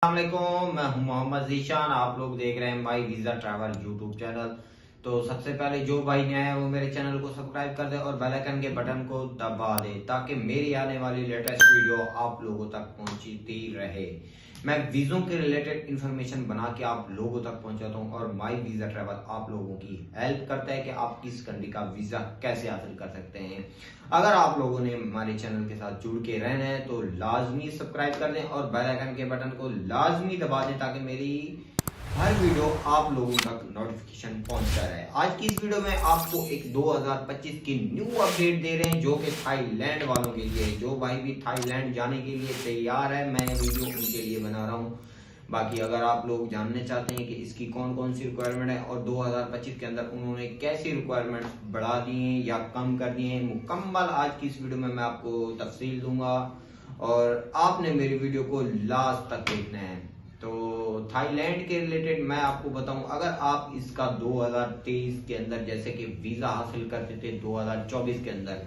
अस्सलामुअलैकुम, मैं हूं मोहम्मद जीशान। आप लोग देख रहे हैं my visa travel YouTube channel. तो सबसे पहले जो भाई नया है वो मेरे चैनल को सब्सक्राइब कर दे और बेल आइकन के बटन को दबा दे ताकि मेरी आने वाली लेटेस्ट वीडियो आप लोगों तक पहुंचती रहे। मैं वीज़ों के रिलेटेड इंफॉर्मेशन बना के आप लोगों तक पहुंचाता हूं और माई वीजा ट्रैवल आप लोगों की हेल्प करता है कि आप किस कंट्री का वीजा कैसे हासिल कर सकते हैं। अगर आप लोगों ने हमारे चैनल के साथ जुड़ के रहना है तो लाजमी सब्सक्राइब कर दें और बेल आइकन के बटन को लाजमी दबा दें ताकि मेरी हर वीडियो आप लोगों तक नोटिफिकेशन पहुंचता रहे। आज की इस वीडियो में आपको एक 2025 की न्यू अपडेट दे रहे हैं जो कि थाईलैंड वालों के लिए, जो भाई भी थाईलैंड जाने के लिए तैयार है, मैं वीडियो उनके लिए बना रहा हूं। बाकी अगर आप लोग जानना चाहते हैं कि इसकी कौन कौन सी रिक्वायरमेंट है और 2025 के अंदर उन्होंने कैसी रिक्वायरमेंट बढ़ा दी हैं या कम कर दी हैं, मुकम्मल आज की इस वीडियो में मैं आपको तफसील दूंगा और आपने मेरी वीडियो को लास्ट तक देखना है। तो थाईलैंड के रिलेटेड मैं आपको बताऊं, अगर आप इसका 2023 के अंदर जैसे कि वीजा हासिल करते थे 2024 के अंदर,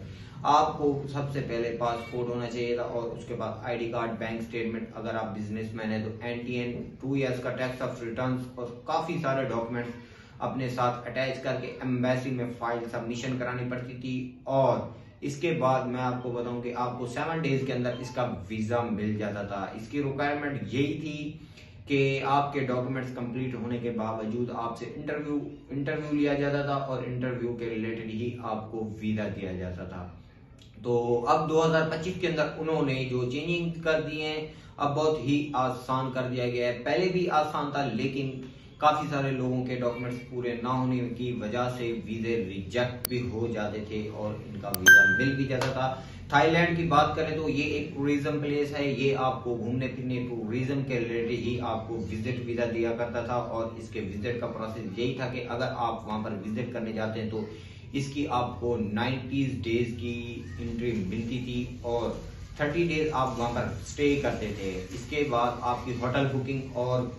आपको सबसे पहले पासपोर्ट होना चाहिए था और उसके बाद आईडी कार्ड, बैंक स्टेटमेंट। अगर आप बिजनेसमैन है तो एनटीएन, 2 इयर्स का टैक्स ऑफ रिटर्न्स और काफी सारे डॉक्यूमेंट्स अपने साथ अटैच करके एम्बेसी में फाइल सबमिशन करानी पड़ती थी। और इसके बाद मैं आपको बताऊं कि आपको 7 डेज के अंदर इसका वीजा मिल जाता था। इसकी रिक्वायरमेंट यही थी कि आपके डॉक्यूमेंट्स कंप्लीट होने के बावजूद आपसे इंटरव्यू लिया जाता था और इंटरव्यू के रिलेटेड ही आपको वीजा दिया जाता था। तो अब 2025 के अंदर उन्होंने जो चेंजिंग कर दिए हैं, अब बहुत ही आसान कर दिया गया है। पहले भी आसान था लेकिन काफी सारे लोगों के डॉक्यूमेंट्स पूरे ना होने की वजह से वीजे रिजेक्ट भी हो जाते थे और इनका वीजा मिल भी जाता था। थाईलैंड की बात करें तो ये एक टूरिज्म प्लेस है, ये आपको घूमने फिरने टूरिज्म के रिलेटेड ही आपको विजिट वीजा दिया करता था और इसके विजिट का प्रोसेस यही था कि अगर आप वहां पर विजिट करने जाते हैं तो इसकी आपको 90 डेज की एंट्री मिलती थी और 30 डेज आप वहां पर स्टे करते थे। इसके बाद आपकी होटल बुकिंग और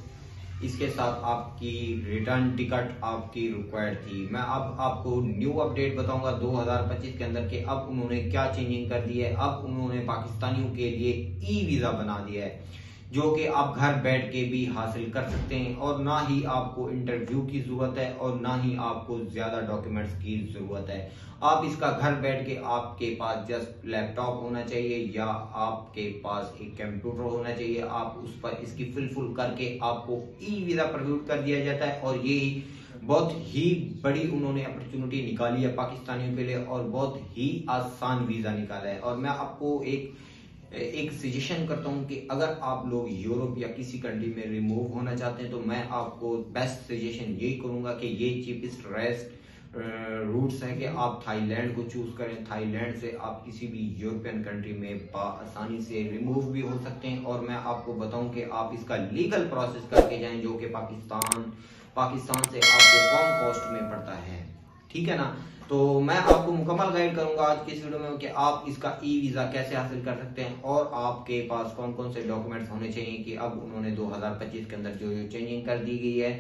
इसके साथ आपकी रिटर्न टिकट आपकी रिक्वायर्ड थी। मैं अब आपको न्यू अपडेट बताऊंगा 2025 के अंदर के अब उन्होंने क्या चेंजिंग कर दी है। अब उन्होंने पाकिस्तानियों के लिए ई वीजा बना दिया है जो कि आप घर बैठ के भी हासिल कर सकते हैं और ना ही आपको इंटरव्यू की जरूरत है और ना ही आपको ज्यादा डॉक्यूमेंट्स की जरूरत है। आप इसका घर बैठ के, आपके पास जस्ट लैपटॉप होना चाहिए या आपके पास एक कंप्यूटर होना चाहिए, आप उस पर इसकी फिल करके आपको ई वीजा प्रोड्यूस कर दिया जाता है। और ये बहुत ही बड़ी उन्होंने अपॉर्चुनिटी निकाली है पाकिस्तानियों के लिए और बहुत ही आसान वीजा निकाला है। और मैं आपको एक सजेशन करता हूं कि अगर आप लोग यूरोप या किसी कंट्री में रिमूव होना चाहते हैं तो मैं आपको बेस्ट सजेशन यही करूंगा कि ये चीपेस्ट रेस्ट रूट्स है कि आप थाईलैंड को चूज करें। थाईलैंड से आप किसी भी यूरोपियन कंट्री में आसानी से रिमूव भी हो सकते हैं। और मैं आपको बताऊं कि आप इसका लीगल प्रोसेस करके जाएं जो कि पाकिस्तान से आपको कम कॉस्ट में पड़ता है, ठीक है ना। तो मैं आपको मुकम्मल गाइड करूंगा आज की इस वीडियो में कि आप इसका ई वीजा कैसे हासिल कर सकते हैं और आपके पास कौन कौन से डॉक्यूमेंट्स होने चाहिए कि अब उन्होंने 2025 के अंदर जो चेंजिंग कर दी गई है।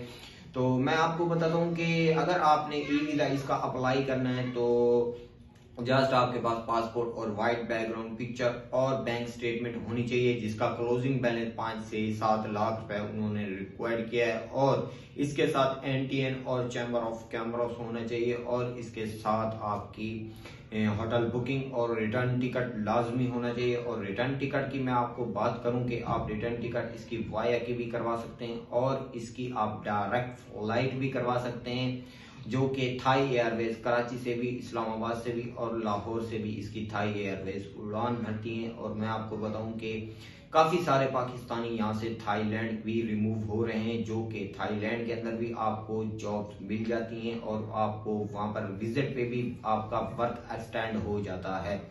तो मैं आपको बताता हूँ कि अगर आपने ई वीजा इसका अप्लाई करना है तो जस्ट आपके पास पासपोर्ट और वाइट बैकग्राउंड पिक्चर और बैंक स्टेटमेंट होनी चाहिए जिसका क्लोजिंग बैलेंस 5 से 7 लाख रुपए उन्होंने रिक्वायर्ड किया है। और इसके साथ एनटीएन और चैम्बर ऑफ कॉमर्स होना चाहिए और इसके साथ आपकी होटल बुकिंग और रिटर्न टिकट लाजमी होना चाहिए। और रिटर्न टिकट की मैं आपको बात करूं कि आप रिटर्न टिकट इसकी वाया की भी करवा सकते हैं और इसकी आप डायरेक्ट फ्लाइट भी करवा सकते हैं जो कि थाई एयरवेज कराची से भी, इस्लामाबाद से भी और लाहौर से भी इसकी थाई एयरवेज उड़ान भरती हैं। और मैं आपको बताऊं कि काफी सारे पाकिस्तानी यहाँ से थाईलैंड भी रिमूव हो रहे हैं जो कि थाईलैंड के अंदर भी आपको जॉब मिल जाती हैं और आपको वहां पर विजिट पे भी आपका वर्क एक्सटेंड हो जाता है।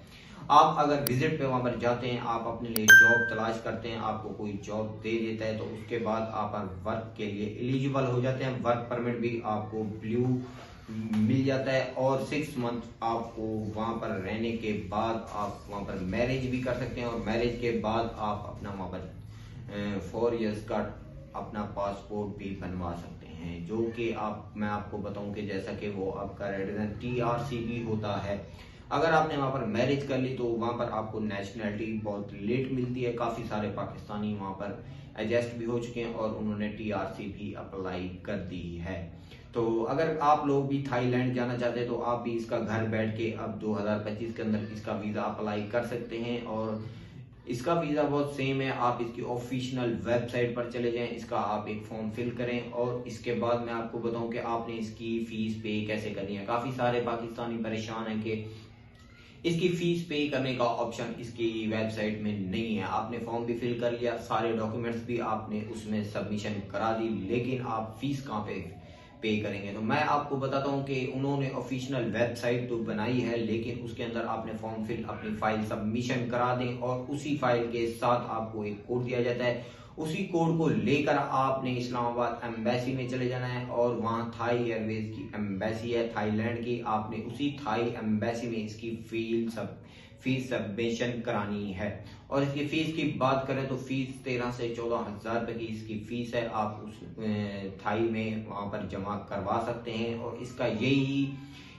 आप अगर विजिट पे वहां पर जाते हैं, आप अपने लिए जॉब तलाश करते हैं, आपको कोई जॉब दे देता है तो उसके बाद आप वर्क के लिए एलिजिबल हो जाते हैं। वर्क परमिट भी आपको ब्लू मिल जाता है और 6 मंथ आपको वहां पर रहने के बाद आप वहां पर मैरिज भी कर सकते हैं और मैरिज के बाद आप अपना वहां पर 4 इयर्स का अपना पासपोर्ट भी बनवा सकते हैं जो कि मैं आपको बताऊं कि जैसा कि वो आपका रेजिडेंट टीआरसी भी होता है। अगर आपने वहाँ पर मैरिज कर ली तो वहाँ पर आपको नेशनैलिटी बहुत लेट मिलती है। काफ़ी सारे पाकिस्तानी वहाँ पर एडजस्ट भी हो चुके हैं और उन्होंने टीआरसी भी अप्लाई कर दी है। तो अगर आप लोग भी थाईलैंड जाना चाहते हैं तो आप भी इसका घर बैठ के अब 2025 के अंदर इसका वीज़ा अप्लाई कर सकते हैं। और इसका वीज़ा बहुत सेम है। आप इसकी ऑफिशियल वेबसाइट पर चले जाएं, इसका आप एक फॉर्म फिल करें और इसके बाद मैं आपको बताऊं कि आपने इसकी फीस पे कैसे करनी है। काफ़ी सारे पाकिस्तानी परेशान हैं कि इसकी फीस पे करने का ऑप्शन इसकी वेबसाइट में नहीं है। आपने फॉर्म भी फिल कर लिया, सारे डॉक्यूमेंट्स भी आपने उसमें सबमिशन करा दी, लेकिन आप फीस कहाँ पे करेंगे। तो मैं आपको बताता हूँ कि उन्होंने ऑफिशियल वेबसाइट तो बनाई है, लेकिन उसके अंदर आपने फॉर्म फिल अपनी फाइल सबमिशन करा दें और उसी फाइल के साथ आपको एक कोड दिया जाता है। उसी कोड को लेकर आपने इस्लामाबाद एम्बेसी में चले जाना है और वहाँ थाई एयरवेज की एम्बेसी है थाईलैंड की। आपने उसी थाई एम्बेसी में इसकी फीस सबमिशन करानी है। और इसकी फीस की बात करें तो फीस 13 से 14 हजार रुपये की इसकी फीस है। आप उस थाई में वहाँ पर जमा करवा सकते हैं और इसका यही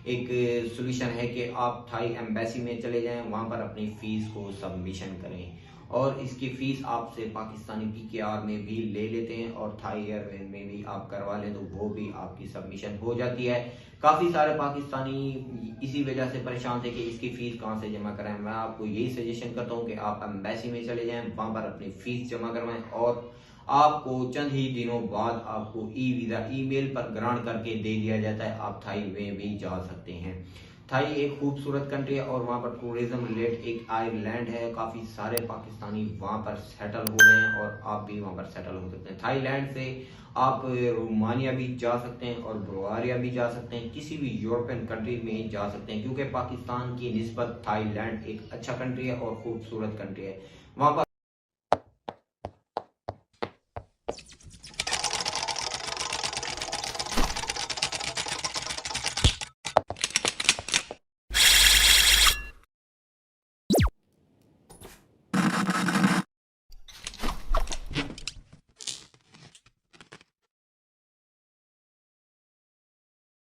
एक सोल्यूशन है कि आप थाई एम्बेसी में चले जाएं, वहाँ पर अपनी फीस को सबमिशन करें और इसकी फीस आपसे पाकिस्तानी पीकेआर में भी ले लेते हैं और थाई एयरवेज में भी आप करवा लें तो वो भी आपकी सबमिशन हो जाती है। काफ़ी सारे पाकिस्तानी इसी वजह से परेशान थे कि इसकी फ़ीस कहाँ से जमा कराएं। मैं आपको यही सजेशन करता हूँ कि आप एम्बेसी में चले जाएं, वहाँ पर अपनी फ़ीस जमा करवाएं और आपको चंद ही दिनों बाद आपको ई वीज़ा ईमेल पर ग्रांट करके दे दिया जाता है। आप थाई में भी जा सकते हैं। थाई एक खूबसूरत कंट्री है और वहाँ पर टूरिज्म रिलेटेड एक आइलैंड है। काफ़ी सारे पाकिस्तानी वहाँ पर सेटल हो गए हैं और आप भी वहाँ पर सेटल हो सकते हैं। थाईलैंड से आप रोमानिया भी जा सकते हैं और बुल्गारिया भी जा सकते हैं, किसी भी यूरोपियन कंट्री में जा सकते हैं, क्योंकि पाकिस्तान की निस्बत थाईलैंड एक अच्छा कंट्री है और खूबसूरत कंट्री है। वहाँ पर